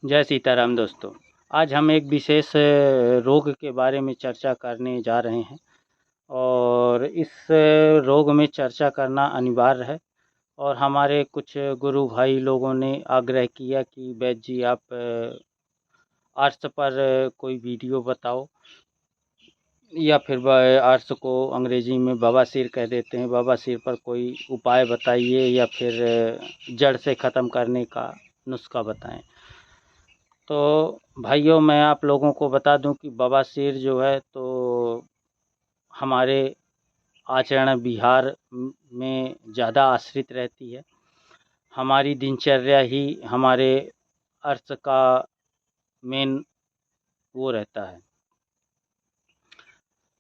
जय सीताराम दोस्तों। आज हम एक विशेष रोग के बारे में चर्चा करने जा रहे हैं और इस रोग में चर्चा करना अनिवार्य है। और हमारे कुछ गुरु भाई लोगों ने आग्रह किया कि वैद्य जी आप आर्ट्स पर कोई वीडियो बताओ, या फिर आर्ट्स को अंग्रेजी में बवासीर कह देते हैं, बवासीर पर कोई उपाय बताइए या फिर जड़ से ख़त्म करने का नुस्खा बताएं। तो भाइयों, मैं आप लोगों को बता दूं कि बवासीर जो है तो हमारे आचरण विहार में ज़्यादा आश्रित रहती है। हमारी दिनचर्या ही हमारे अर्थ का मेन वो रहता है।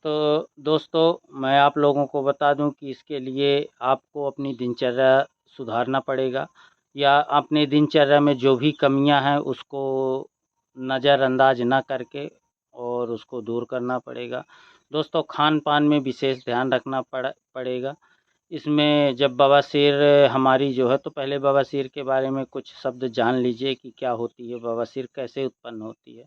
तो दोस्तों, मैं आप लोगों को बता दूं कि इसके लिए आपको अपनी दिनचर्या सुधारना पड़ेगा, या अपने दिनचर्या में जो भी कमियां हैं उसको नज़रअंदाज ना करके और उसको दूर करना पड़ेगा। दोस्तों, खान पान में विशेष ध्यान रखना पड़ेगा। इसमें जब बवासीर हमारी जो है, तो पहले बवासीर के बारे में कुछ शब्द जान लीजिए कि क्या होती है, बवासीर कैसे उत्पन्न होती है।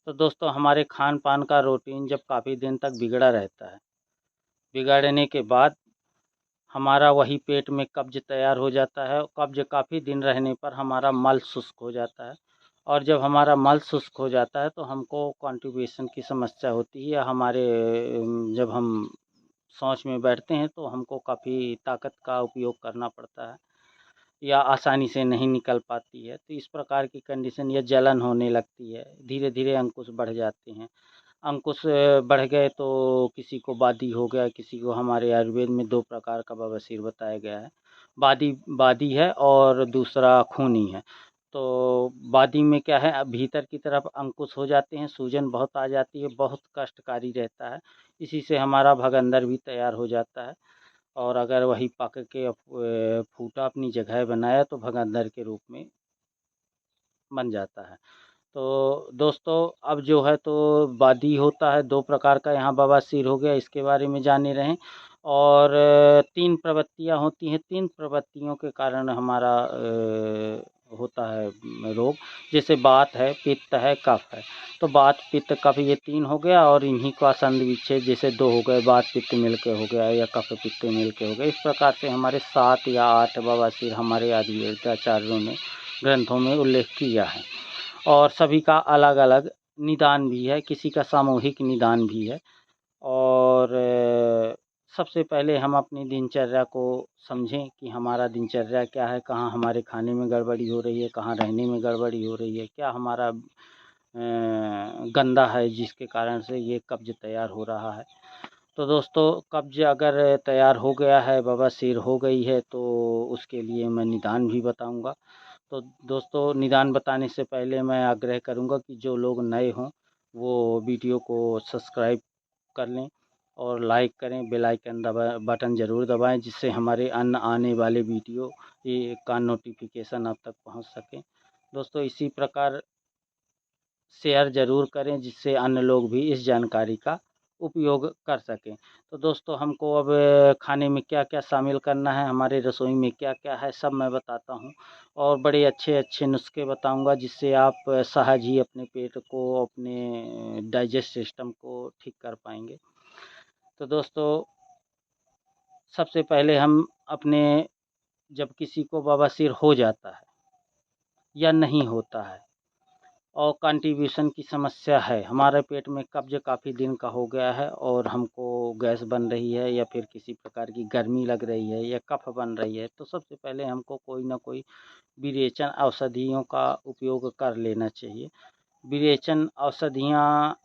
तो दोस्तों, हमारे खान पान का रूटीन जब काफ़ी दिन तक बिगड़ा रहता है, बिगड़ने के बाद हमारा वही पेट में कब्ज तैयार हो जाता है। कब्ज काफ़ी दिन रहने पर हमारा मल शुष्क हो जाता है, और जब हमारा मल शुष्क हो जाता है तो हमको कॉन्स्टिपेशन की समस्या होती है, या हमारे जब हम शौच में बैठते हैं तो हमको काफ़ी ताकत का उपयोग करना पड़ता है, या आसानी से नहीं निकल पाती है। तो इस प्रकार की कंडीशन, या जलन होने लगती है, धीरे धीरे अंकुश बढ़ जाते हैं। अंकुश बढ़ गए तो किसी को वादी हो गया, किसी को, हमारे आयुर्वेद में 2 प्रकार का बवासीर बताया गया है। वादी वादी है और दूसरा खूनी है। तो वादी में क्या है, भीतर की तरफ अंकुश हो जाते हैं, सूजन बहुत आ जाती है, बहुत कष्टकारी रहता है। इसी से हमारा भगंदर भी तैयार हो जाता है, और अगर वही पक के फूटा अपनी जगह बनाया तो भगंदर के रूप में बन जाता है। तो दोस्तों, अब जो है तो वादी होता है 2 प्रकार का, यहाँ बवासीर हो गया, इसके बारे में जाने रहें। और 3 प्रवृत्तियाँ होती हैं, 3 प्रवृत्तियों के कारण हमारा होता है रोग। जैसे वात है, पित्त है, कफ है। तो वात, पित्त, कफ, ये 3 हो गया, और इन्हीं का संधिविच्छेद जैसे 2 हो गए, वात पित्त मिल के हो गया या कफ पित्त मिल के हो गया। इस प्रकार से हमारे 7 या 8 बवासीर हमारे आयुर्वेदाचार्यों ने ग्रंथों में उल्लेख किया है। और सभी का अलग अलग निदान भी है, किसी का सामूहिक निदान भी है। और सबसे पहले हम अपनी दिनचर्या को समझें कि हमारा दिनचर्या क्या है, कहाँ हमारे खाने में गड़बड़ी हो रही है, कहाँ रहने में गड़बड़ी हो रही है, क्या हमारा गंदा है जिसके कारण से ये कब्ज तैयार हो रहा है। तो दोस्तों, कब्ज अगर तैयार हो गया है, बवासीर हो गई है, तो उसके लिए मैं निदान भी बताऊंगा। तो दोस्तों, निदान बताने से पहले मैं आग्रह करूंगा कि जो लोग नए हों वो वीडियो को सब्सक्राइब कर लें और लाइक करें, बेल आइकन बटन ज़रूर दबाएं, जिससे हमारे अन्य आने वाले वीडियो का नोटिफिकेशन आप तक पहुंच सके। दोस्तों, इसी प्रकार शेयर ज़रूर करें, जिससे अन्य लोग भी इस जानकारी का उपयोग कर सकें। तो दोस्तों, हमको अब खाने में क्या-क्या शामिल करना है, हमारे रसोई में क्या-क्या है, सब मैं बताता हूँ, और बड़े अच्छे-अच्छे नुस्खे बताऊँगा, जिससे आप सहज ही अपने पेट को, अपने डाइजेस्ट सिस्टम को ठीक कर पाएँगे। तो दोस्तों, सबसे पहले हम अपने, जब किसी को बवासीर हो जाता है या नहीं होता है और कॉन्स्टिपेशन की समस्या है, हमारे पेट में कब्ज काफ़ी दिन का हो गया है और हमको गैस बन रही है, या फिर किसी प्रकार की गर्मी लग रही है, या कफ बन रही है, तो सबसे पहले हमको कोई ना कोई विरेचन औषधियों का उपयोग कर लेना चाहिए। विरेचन औषधियाँ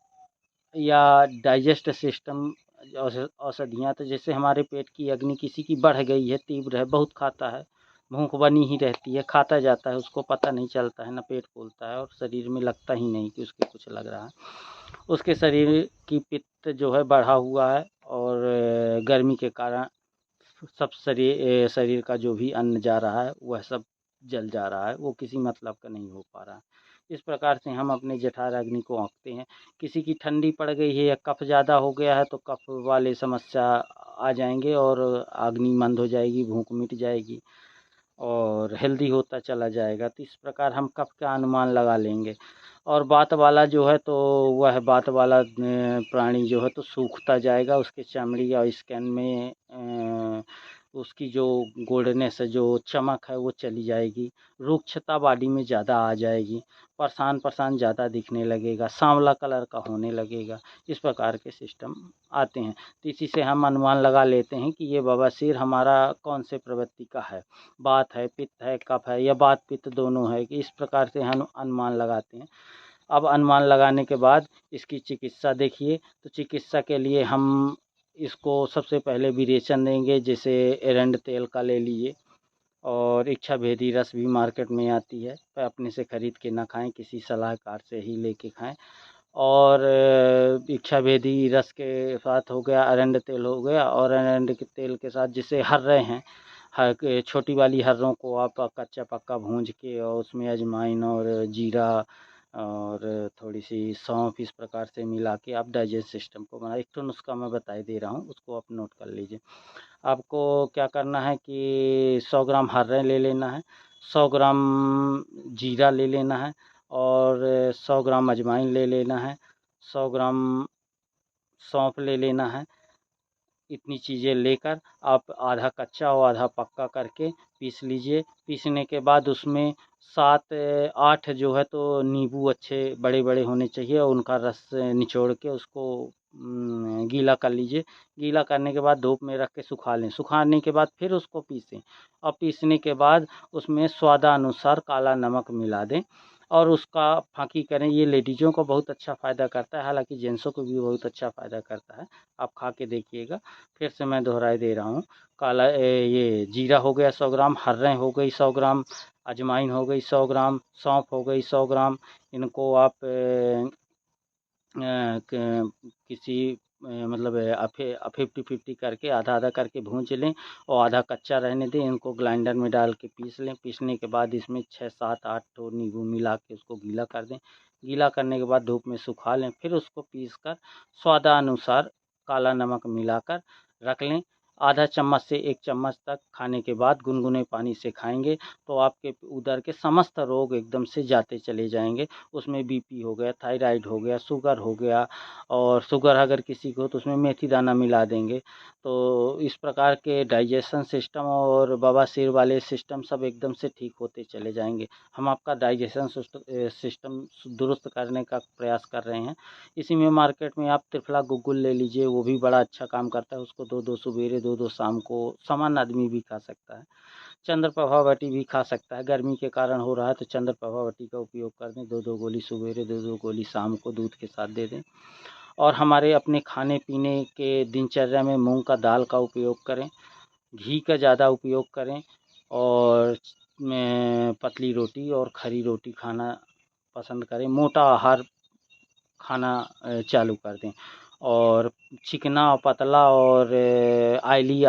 या डाइजेस्ट सिस्टम औषधियाँ, तो जैसे हमारे पेट की अग्नि किसी की बढ़ गई है, तीव्र है, बहुत खाता है, भूख बनी ही रहती है, खाता जाता है, उसको पता नहीं चलता है, ना पेट फूलता है, और शरीर में लगता ही नहीं कि उसके कुछ लग रहा है। उसके शरीर की पित्त जो है बढ़ा हुआ है, और गर्मी के कारण सब शरीर का जो भी अन्न जा रहा है वह सब जल जा रहा है, वो किसी मतलब का नहीं हो पा रहा है। इस प्रकार से हम अपने जठराग्नि को आँकते हैं। किसी की ठंडी पड़ गई है या कफ ज़्यादा हो गया है, तो कफ वाले समस्या आ जाएंगे और अग्नि मंद हो जाएगी, भूख मिट जाएगी। और हेल्दी होता चला जाएगा। तो इस प्रकार हम कफ का अनुमान लगा लेंगे। और बात वाला जो है तो वह बात वाला प्राणी जो है तो सूखता जाएगा, उसके चमड़ी और स्किन में उसकी जो गोल्डनेस है, जो चमक है वो चली जाएगी, रुक्षता बॉडी में ज़्यादा आ जाएगी, परेशान परेशान ज़्यादा दिखने लगेगा, सांवला कलर का होने लगेगा। इस प्रकार के सिस्टम आते हैं। तो इसी से हम अनुमान लगा लेते हैं कि ये बवासीर हमारा कौन से प्रवृत्ति का है, वात है, पित्त है, कफ है, या वात पित्त दोनों है। कि इस प्रकार से हम अनुमान लगाते हैं। अब अनुमान लगाने के बाद इसकी चिकित्सा देखिए। तो चिकित्सा के लिए हम इसको सबसे पहले विरेचन देंगे, जैसे एरंड तेल का ले लीजिए। और इच्छा भेदी रस भी मार्केट में आती है, पर अपने से ख़रीद के ना खाएं, किसी सलाहकार से ही लेके खाएं। और इच्छा भेदी रस के साथ हो गया, अरंड तेल हो गया, और अरंड के तेल के साथ जैसे हर्रे हैं, छोटी वाली हर्रों को आप कच्चा पक्का भूंज के और उसमें अजवाइन और जीरा और थोड़ी सी सौंफ इस प्रकार से मिला के आप डाइजेस्ट सिस्टम को बना। एक तो नुस्खा मैं बताई दे रहा हूँ, उसको आप नोट कर लीजिए। आपको क्या करना है कि 100 ग्राम हर्रे ले लेना है, 100 ग्राम जीरा ले लेना है, और 100 ग्राम अजवाइन ले लेना है, 100 ग्राम सौंफ ले लेना है। इतनी चीज़ें लेकर आप आधा कच्चा और आधा पक्का करके पीस लीजिए। पीसने के बाद उसमें 7-8 जो है तो नींबू अच्छे बड़े बड़े होने चाहिए, और उनका रस निचोड़ के उसको गीला कर लीजिए। गीला करने के बाद धूप में रख के सुखा लें। सुखाने के बाद फिर उसको पीसें, और पीसने के बाद उसमें स्वादानुसार काला नमक मिला दें और उसका फाँकी करें। ये लेडीज़ों को बहुत अच्छा फ़ायदा करता है, हालांकि जेंट्सों को भी बहुत अच्छा फ़ायदा करता है। आप खा के देखिएगा। फिर से मैं दोहराई दे रहा हूँ। ये जीरा हो गया 100 ग्राम, हर्रें हो गई 100 ग्राम, अजवाइन हो गई 100 ग्राम, सौंफ हो गई 100 ग्राम। इनको आप किसी मतलब 50-50 करके आधा आधा करके भूंज लें और आधा कच्चा रहने दें। इनको ग्राइंडर में डाल के पीस लें। पीसने के बाद इसमें 6-7-8 तो नींबू मिला के उसको गीला कर दें। गीला करने के बाद धूप में सुखा लें। फिर उसको पीस कर स्वादानुसार काला नमक मिलाकर रख लें। आधा चम्मच से 1 चम्मच तक खाने के बाद गुनगुने पानी से खाएंगे तो आपके उदर के समस्त रोग एकदम से जाते चले जाएंगे। उसमें बीपी हो गया, थायराइड हो गया, शुगर हो गया, और शुगर अगर किसी को तो उसमें मेथी दाना मिला देंगे। तो इस प्रकार के डाइजेशन सिस्टम और बवासीर वाले सिस्टम सब एकदम से ठीक होते चले जाएंगे। हम आपका डाइजेशन सिस्टम दुरुस्त करने का प्रयास कर रहे हैं। इसी में मार्केट में आप त्रिफला गुग्गुल ले लीजिए, वो भी बड़ा अच्छा काम करता है। उसको 2-2 सवेरे 2-2 शाम को सामान्य आदमी भी खा सकता है। चंद्रप्रभावती भी खा सकता है। गर्मी के कारण हो रहा है तो चंद्रप्रभावती का उपयोग कर दें। 2-2 गोली सवेरे, 2-2 गोली शाम को दूध के साथ दे दें। और हमारे अपने खाने पीने के दिनचर्या में मूंग का दाल का उपयोग करें, घी का ज़्यादा उपयोग करें, और पतली रोटी और खरी रोटी खाना पसंद करें। मोटा आहार खाना चालू कर दें, और चिकना और पतला और ऑयली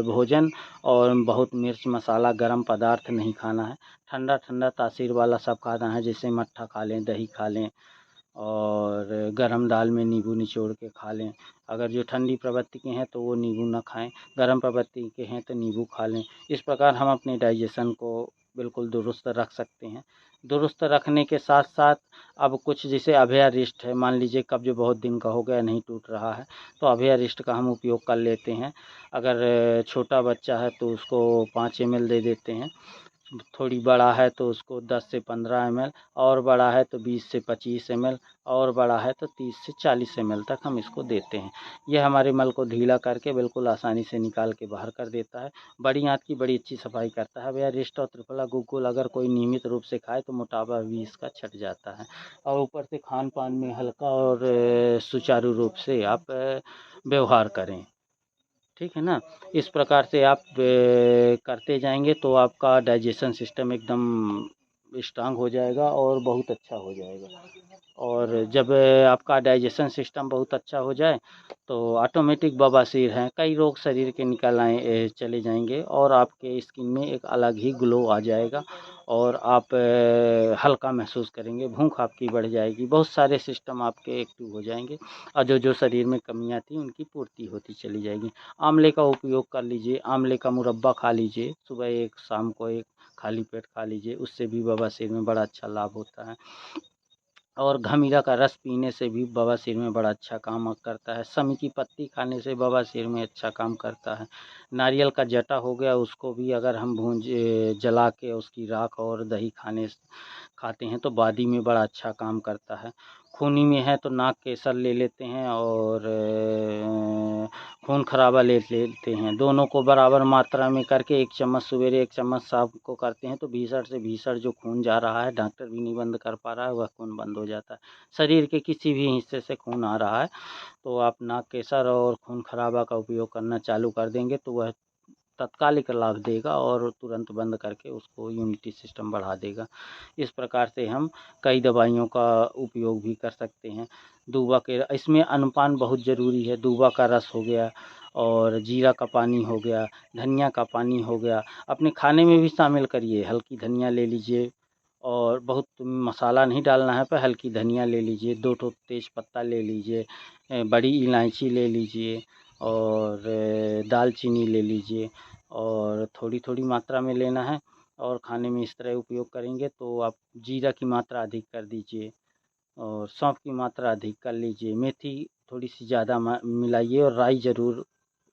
भोजन और बहुत मिर्च मसाला गरम पदार्थ नहीं खाना है। ठंडा ठंडा तासीर वाला सब खाना है, जैसे मट्ठा खा लें, दही खा लें, और गरम दाल में नींबू निचोड़ के खा लें। अगर जो ठंडी प्रवृत्ति के हैं तो वो नींबू ना खाएं, गर्म प्रवृत्ति के हैं तो नींबू खा लें। इस प्रकार हम अपने डाइजेशन को बिल्कुल दुरुस्त रख सकते हैं। दुरुस्त रखने के साथ साथ अब कुछ जैसे अभयारिष्ट है, मान लीजिए कब्ज बहुत दिन का हो गया नहीं टूट रहा है, तो अभयारिष्ट का हम उपयोग कर लेते हैं। अगर छोटा बच्चा है तो उसको 5 ml दे देते हैं, थोड़ी बड़ा है तो उसको 10 से 15 ml, और बड़ा है तो 20 से 25 ml, और बड़ा है तो 30 से 40 ml तक हम इसको देते हैं। यह हमारे मल को ढीला करके बिल्कुल आसानी से निकाल के बाहर कर देता है। बड़ी आंत की बड़ी अच्छी सफाई करता है। अभयारिष्ट और त्रिफला गुग्गुल अगर कोई नियमित रूप से खाए तो मोटापा भी इसका छट जाता है, और ऊपर से खान पान में हल्का और सुचारू रूप से आप व्यवहार करें। ठीक है ना। इस प्रकार से आप करते जाएंगे तो आपका डाइजेशन सिस्टम एकदम स्ट्रांग हो जाएगा और बहुत अच्छा हो जाएगा। और जब आपका डाइजेशन सिस्टम बहुत अच्छा हो जाए तो ऑटोमेटिक बवासीर हैं कई रोग शरीर के निकल आए चले जाएंगे, और आपके स्किन में एक अलग ही ग्लो आ जाएगा, और आप हल्का महसूस करेंगे, भूख आपकी बढ़ जाएगी, बहुत सारे सिस्टम आपके एक्टिव हो जाएंगे और जो जो शरीर में कमियां थी उनकी पूर्ति होती चली जाएगी। आंवले का उपयोग कर लीजिए, आंवले का मुरब्बा खा लीजिए, सुबह एक शाम को एक खाली पेट खा लीजिए, उससे भी बवासीर में बड़ा अच्छा लाभ होता है। और घमीरा का रस पीने से भी बवासीर में बड़ा अच्छा काम करता है। समी की पत्ती खाने से बवासीर में अच्छा काम करता है। नारियल का जटा हो गया, उसको भी अगर हम जला के उसकी राख और दही खाते हैं तो बादी में बड़ा अच्छा काम करता है। खूनी में है तो नाग केसर ले लेते हैं और खून खराबा ले लेते हैं, दोनों को बराबर मात्रा में करके 1 चम्मच सवेरे 1 चम्मच शाम को करते हैं तो भीषण से भीषण जो खून जा रहा है, डॉक्टर भी नहीं बंद कर पा रहा है, वह खून बंद हो जाता है। शरीर के किसी भी हिस्से से खून आ रहा है तो आप नाग केसर और खून खराबा का उपयोग करना चालू कर देंगे तो वह तत्कालिक लाभ देगा और तुरंत बंद करके उसको इम्यूनिटी सिस्टम बढ़ा देगा। इस प्रकार से हम कई दवाइयों का उपयोग भी कर सकते हैं। दूबा के इसमें अन्नपान बहुत ज़रूरी है। दूबा का रस हो गया और जीरा का पानी हो गया, धनिया का पानी हो गया, अपने खाने में भी शामिल करिए। हल्की धनिया ले लीजिए और बहुत मसाला नहीं डालना है, पर हल्की धनिया ले लीजिए, 2 ठो तेज पत्ता ले लीजिए, बड़ी इलायची ले लीजिए और दालचीनी ले लीजिए और थोड़ी-थोड़ी मात्रा में लेना है और खाने में इस तरह उपयोग करेंगे तो आप जीरा की मात्रा अधिक कर दीजिए और सौंफ की मात्रा अधिक कर लीजिए। मेथी थोड़ी-सी ज़्यादा मिलाइए और राई ज़रूर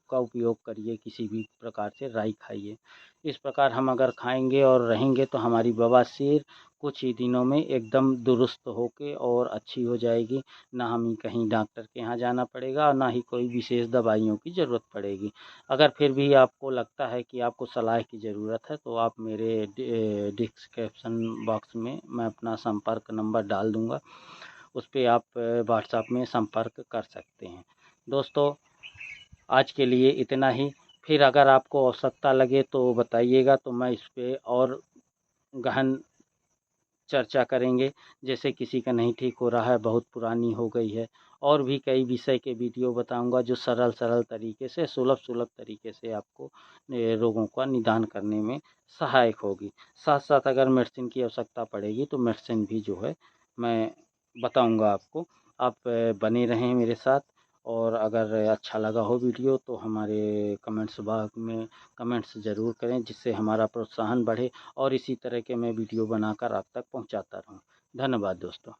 का उपयोग करिए, किसी भी प्रकार से राई खाइए। इस प्रकार हम अगर खाएंगे और रहेंगे तो हमारी बवासीर कुछ ही दिनों में एकदम दुरुस्त होके और अच्छी हो जाएगी। ना हमें कहीं डॉक्टर के यहाँ जाना पड़ेगा और ना ही कोई विशेष दवाइयों की ज़रूरत पड़ेगी। अगर फिर भी आपको लगता है कि आपको सलाह की ज़रूरत है तो आप मेरे डिस्क्रिप्शन बॉक्स में मैं अपना संपर्क नंबर डाल दूँगा, उस पे आप व्हाट्सएप में संपर्क कर सकते हैं। दोस्तों, आज के लिए इतना ही। फिर अगर आपको आवश्यकता लगे तो बताइएगा, तो मैं इस पे और गहन चर्चा करेंगे। जैसे किसी का नहीं ठीक हो रहा है, बहुत पुरानी हो गई है, और भी कई विषय के वीडियो बताऊंगा जो सरल तरीके से, सुलभ तरीके से आपको रोगों का निदान करने में सहायक होगी। साथ साथ अगर मेडिसिन की आवश्यकता पड़ेगी तो मेडिसिन भी जो है मैं बताऊंगा आपको। आप बने रहें मेरे साथ, और अगर अच्छा लगा हो वीडियो तो हमारे कमेंट्स बॉक्स में कमेंट्स ज़रूर करें, जिससे हमारा प्रोत्साहन बढ़े और इसी तरह के मैं वीडियो बनाकर आप तक पहुंचाता रहूं। धन्यवाद दोस्तों।